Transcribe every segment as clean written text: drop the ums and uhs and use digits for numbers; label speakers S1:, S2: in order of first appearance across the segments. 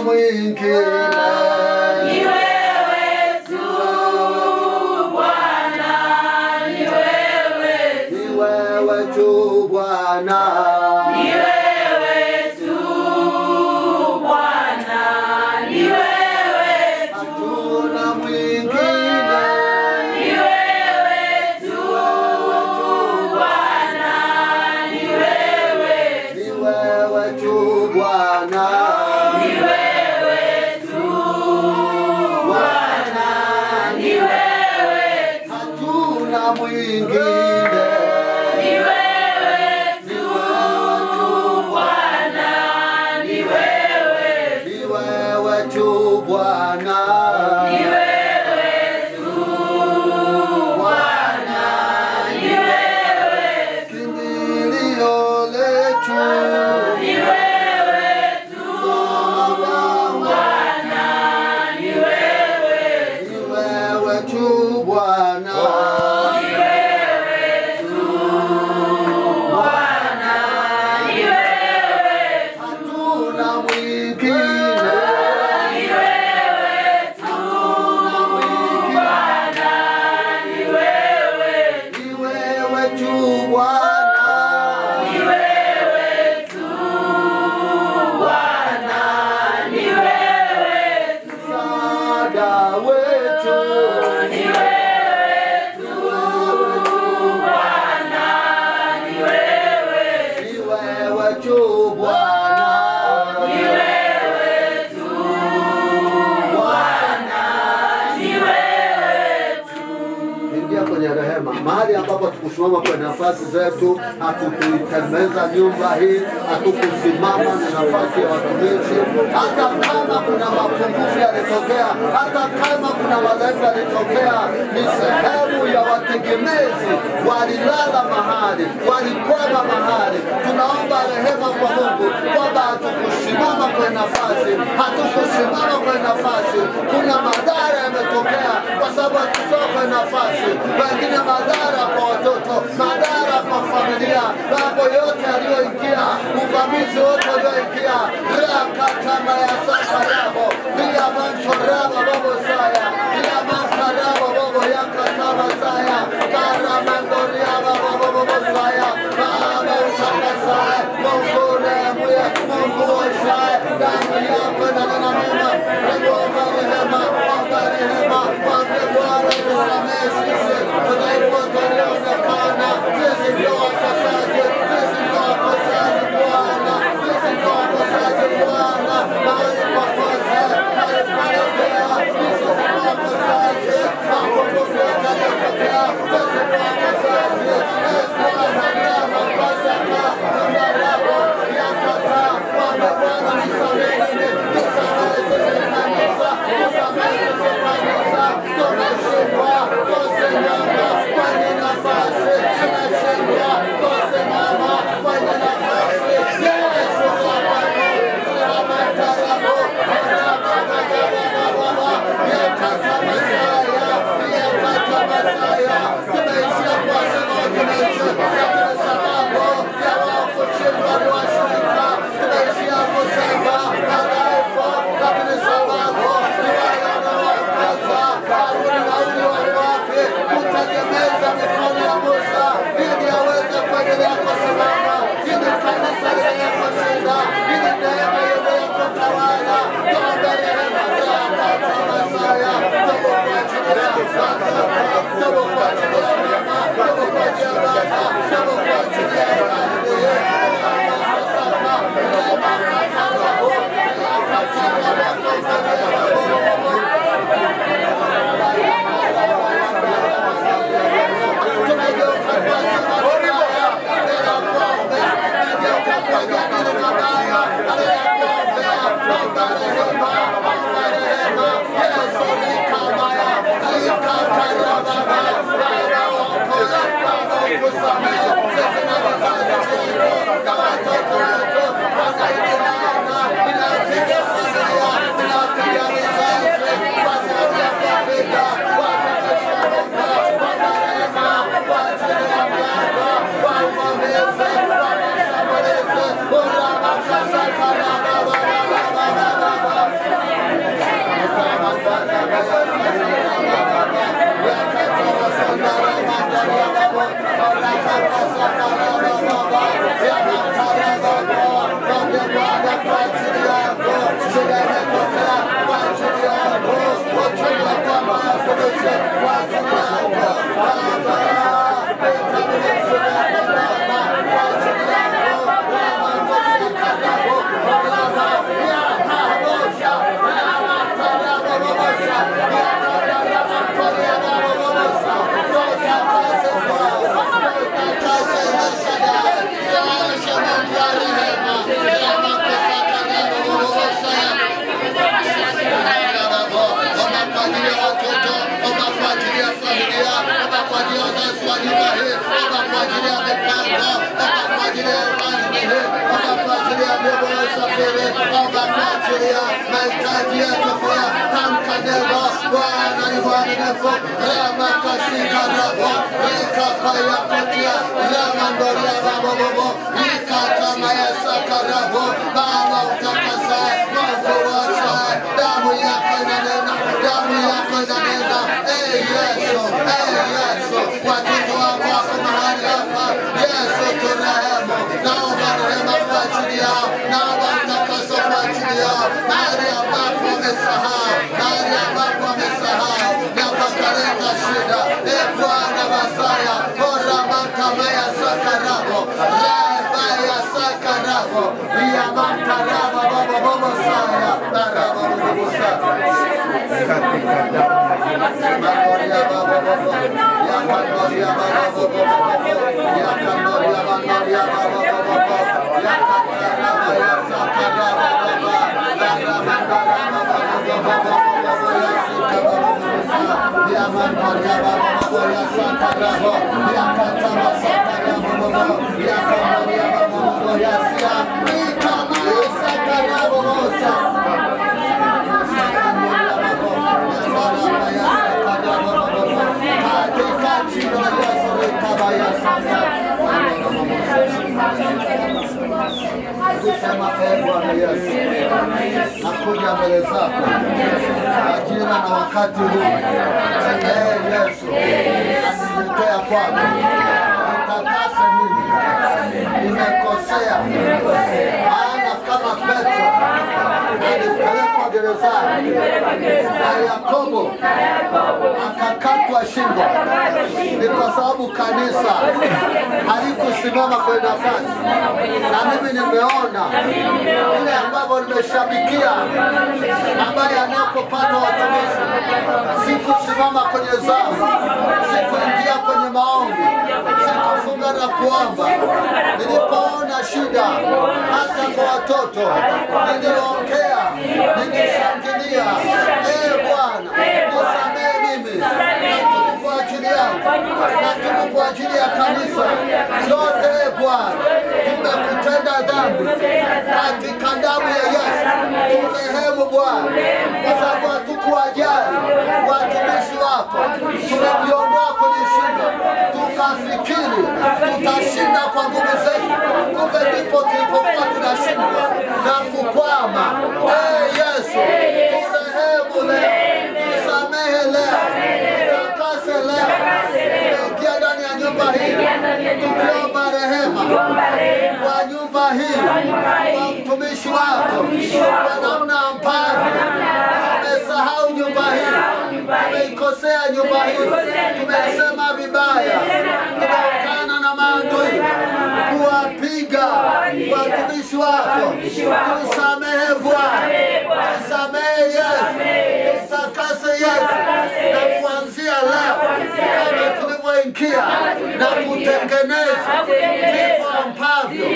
S1: mwingine.
S2: Ni wewe tu Bwana, ni wewe tu.
S1: Ni wewe tu Bwana.
S2: Ni wewe tu Bwana, ni wewe tu.
S1: Hatuna mwingine.
S2: Ni wewe tu Bwana, ni wewe tu.
S1: Ni wewe tu Bwana.
S2: Ni wewe tu Bwana, ni wewe tu.
S1: Hatuna mwingine.
S2: Ni wewe tu Bwana, ni wewe tu.
S1: Ni wewe tu Bwana.
S2: Ni wewe tu Bwana, ni wewe tu.
S1: Kimbilio letu.
S2: Ni wewe tu Bwana, ni wewe tu.
S1: Ni wewe tu Bwana.
S2: Ni wewe tu Bwana, ni wewe tu.
S1: Hatuna mwingine.
S2: Ni wewe tu Bwana, ni wewe tu.
S1: Ni wewe tu Bwana.
S2: Ni wewe tu Bwana, ni wewe tu.
S1: Msaada wetu.
S2: Ni wewe tu Bwana, ni wewe tu.
S1: Ni wewe tu Bwana.
S2: Ni wewe tu Bwana, ni wewe tu.
S1: Ingia kwenye rehema, mahali ambapo tukusimama kwenye nafasi zetu, hatukuitengeneza nyumba hii, hatukusimama na nafasi ya watumishi. Hata kama kuna mapungufu yalitokea, hata kama kuna madhaifu yalitokea, ni sehemu ya wategemezi. Walilala mahali, walikwama mahali. Tunaomba rehema kwa Mungu kwamba hatukusimama kwenye nafasi, hatukusimama kwenye nafasi. Kuna madhara yametokea kwa sababu hatukuwa kwenye nafasi. Wengine madhara kwa watoto, madhara kwa familia, mambo yote yaliyoingia, uvamizi wote ulioingia, rakatama ya sasa yabo, bila mantoraba bobo saya, bila mantoraba bobo yakatama saya, bara mandoria bobo bobo saya, baba utakasaya, Mungu nemuye, Mungu wasaya, damu yako na nena mema, rehema, rehema, omba rehema, ombe Bwana nisamehe sisi, udhaifu tulioonekana, sisi ndio wakosaji, sisi ndio wakosaji Bwana, sisi ndio wakosaji Bwana, mahali popote, mahali panapea, sisi ndio wakosaji, mapungufu yote yaliyotokea, sisi ndio wakosaji, Bwana neema, pasaka, ndarabo, yakata, ombe Bwana nisamehe sisi, nisamehe sisi kanisa, nisamehe sisi kanisa, tumeshindwa kusimama kwenye nafasi, tumeshindwa kusimama kwenye nafasi. Yesu Bwana, tunamatarabu, tunamatarababa, yakatamasaya, tumeishia kwa sababu tumeishia kwa sababu ya wao kushindwa ni washirika, tumeishia kusema madhaifu, lakini sababu ni wale wanaokaza Haruni na uli wake kutegemeza mikono ya Musa ili aweze kuendelea kusimama, ili kanisa liendelee kushinda, ili neema iendelee kutawala. Tuombe rehema zako Masaya, tubu kwa ajili ya Msaka, tubu kwa ajili ya mema, tubu kwa ajili ya baba, tubu kwa ajili ya imani yetu. Nakuja mbele zako majira na wakati huu. Yesu, naniletea kwako, nitakase mimi, nimekosea. Maana kama Petro alipelekwa gerezani na Yakobo akakatwa shingo, ni kwa sababu kanisa halikusimama kwenye nafasi. Na mimi nimeona ile ambavyo nimeshabikia ambaye anapopata watumishi, sikusimama kwenye zamu, sikuingia kwenye maombi, sikufunga na kuomba. Nilipoona shida hata kwa watoto, niliongea, nilishangilia, Bwana nisamehe mimi, natubu kwa ajili yangu, natubu kwa ajili ya kanisa lote. Bwana, tumekutenda dhambi katika damu ya Yesu, turehemu Bwana, kwa sababu hatukuwajali watumishi wako. Tumejiondoa kwenye shida, tukafikiri tutashinda kwa nguvu zetu, kumbe ndipo tulipokuwa tunashindwa na kukwama. Yesu, turehemu leo, tusamehe leo, tutakase leo. Tumeingia ndani ya nyumba hii tukiomba rehema kwa nyumba hii, kwa mtumishi wako, kwa namna ambavyo tumesahau nyumba hii, tumeikosea nyumba hii, tumesema vibaya, tumeungana na maadui kuwapiga watumishi wako. Tusamehe Bwana, tusamehe Yesu, tutakase Yesu, na kuanzia leo kama tulivyoingia na kutengeneza ndivyo ambavyo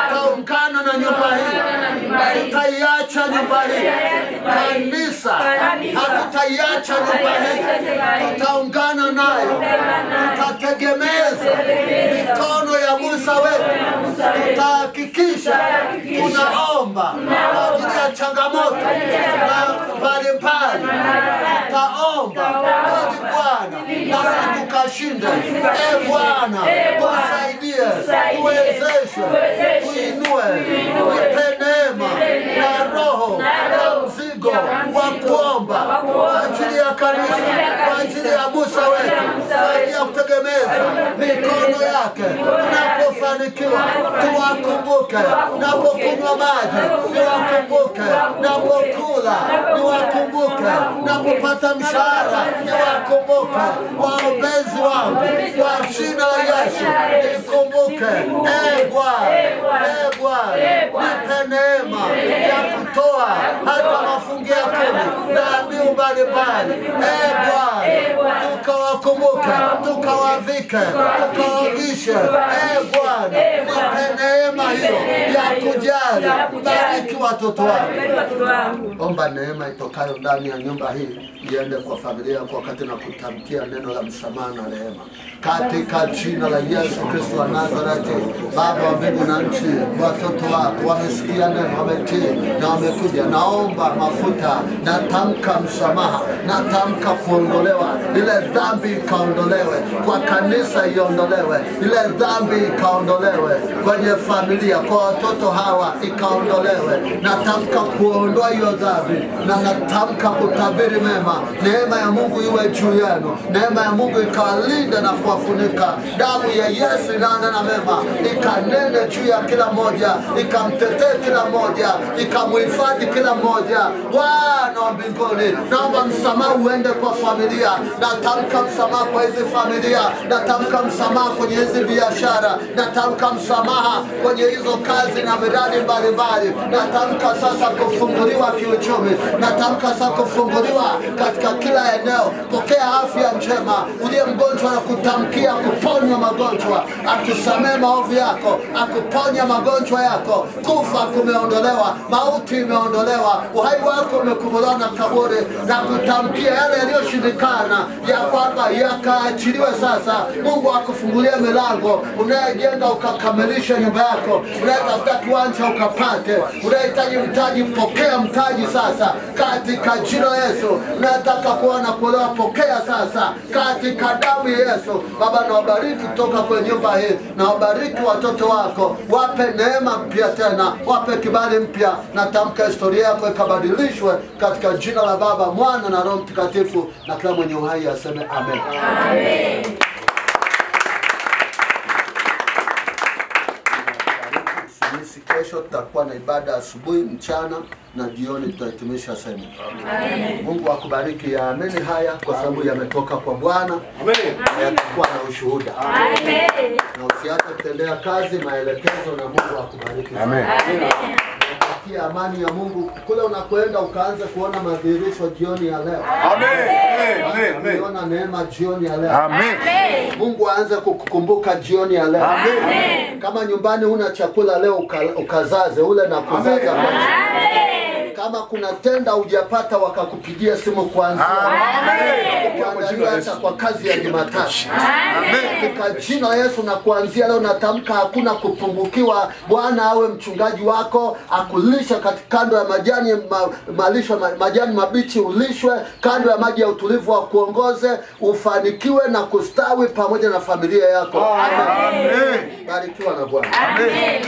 S1: tutaungana na nyumba hii, tutaiacha nyumba hii. Kanisa hatutaiacha nyumba hii, tutaungana nayo, tutategemeza mikono ya Musa wetu, tutahakikisha tunaomba kwa ajili ya changamoto mbalimbali, tutaomba ili Bwana nasi tukashinde. Bwana, tusaidie, tuwezeshe, tuinue, tupe neema na roho na mzigo wa kuomba kwa ajili ya kanisa, kwa ajili ajili ya Musa wetu, kwa ajili ya kutegemeza mikono yake. Tunapofanikiwa tuwakumbuke, napokunywa maji niwakumbuke, napokula niwakumbuke, napopata mshahara niwakumbuke. Waombezi wangu kwa jina la Yesu nikumbuke. Bwana, nipe neema ya kutoa hata mafungu ya 10 na ndiu mbalimbali. Bwana, tukawakumbuke, tukawavike, tukawavishe. Bwana, nipe neema hiyo ya kujali. Bariki watoto wangu. Omba neema itokayo ndani ya nyumba hii iende kwa familia yako wakati na kutamkia neno la msamaha na rehema. Katika jina la Yesu Kristo wa Nazareti, Baba wa mbingu na nchi, watoto wako wamesikia neno, wametii na wamekuja. Naomba mafuta, natamka msamaha, natamka kuondolewa. Ile dhambi ikaondolewe kwa kanisa, iondolewe. Ile dhambi ikaondolewe kwenye familia, kwa watoto hawa ikaondolewe. Natamka kuondoa hiyo dhambi na natamka kutabiri mema. Neema ya Mungu iwe juu yenu. Neema ya Mungu ikawalinda na kuwafunika. Damu ya Yesu inanena mema, ikanene juu ya kila mmoja, ikamtetee kila mmoja, ikamhifadhi kila mmoja. Bwana wa mbinguni, naomba msamaha uende kwa familia. Natamka msamaha kwa hizi familia, natamka msamaha kwenye hizi biashara, natamka msamaha kwenye hizo kazi na miradi mbalimbali. Natamka sasa kufunguliwa kiuchumi, natamka sasa kufunguliwa katika kila eneo. Pokea afya njema. Uliye mgonjwa na kutamkia kuponywa magonjwa, akusamee maovu yako, akuponya magonjwa yako. Kufa kumeondolewa, mauti imeondolewa, uhai wako umekombolewa na kaburi, na kutamkia yale yaliyoshindikana ya kwamba yakaachiliwe sasa. Mungu akufungulie milango. Unayejenga ukakamilisha nyumba yako, unayetafuta kiwanja ukapate, unahitaji mtaji, pokea mtaji sasa katika jina la Yesu. Unataka kuona kuolewa, pokea sasa katika damu ya Yesu. Baba, nawabariki kutoka kwenye nyumba hii, na wabariki watoto wako, wape neema mpya tena, wape kibali mpya. Natamka historia yako ikabadilishwe katika jina la Baba, Mwana na Roho Mtakatifu, na kila mwenye uhai aseme amen.
S2: Amen.
S1: Kesho tutakuwa na ibada asubuhi, mchana na jioni tutahitimisha semina. Amen. Mungu akubariki. Yaamini haya kwa sababu yametoka kwa Bwana. Amen. Yatakuwa na ushuhuda. Amen. Na usiache kutendea kazi maelekezo, na Mungu akubariki. Amen. Amen. Natakia amani ya Mungu kule unakoenda, ukaanze kuona madhihirisho jioni ya leo. Amen. Amen. Unaona neema jioni ya leo. Amen. Mungu aanze kukukumbuka jioni ya leo. Amen. Kama nyumbani una chakula leo, ukazaze ule na kuzaza. Amen. Kama kuna tenda hujapata, wakakupigia simu kwanza. Amen. Hata kwa kazi ya Jumatatu. Amen. Kwa jina la Yesu, na kuanzia leo natamka hakuna kupungukiwa. Bwana awe mchungaji wako, akulisha katika kando ya majani malisho, majani mabichi ulishwe, kando ya maji ya utulivu akuongoze, ufanikiwe na kustawi pamoja na familia yako. Amen. Barikiwa na Bwana. Amen.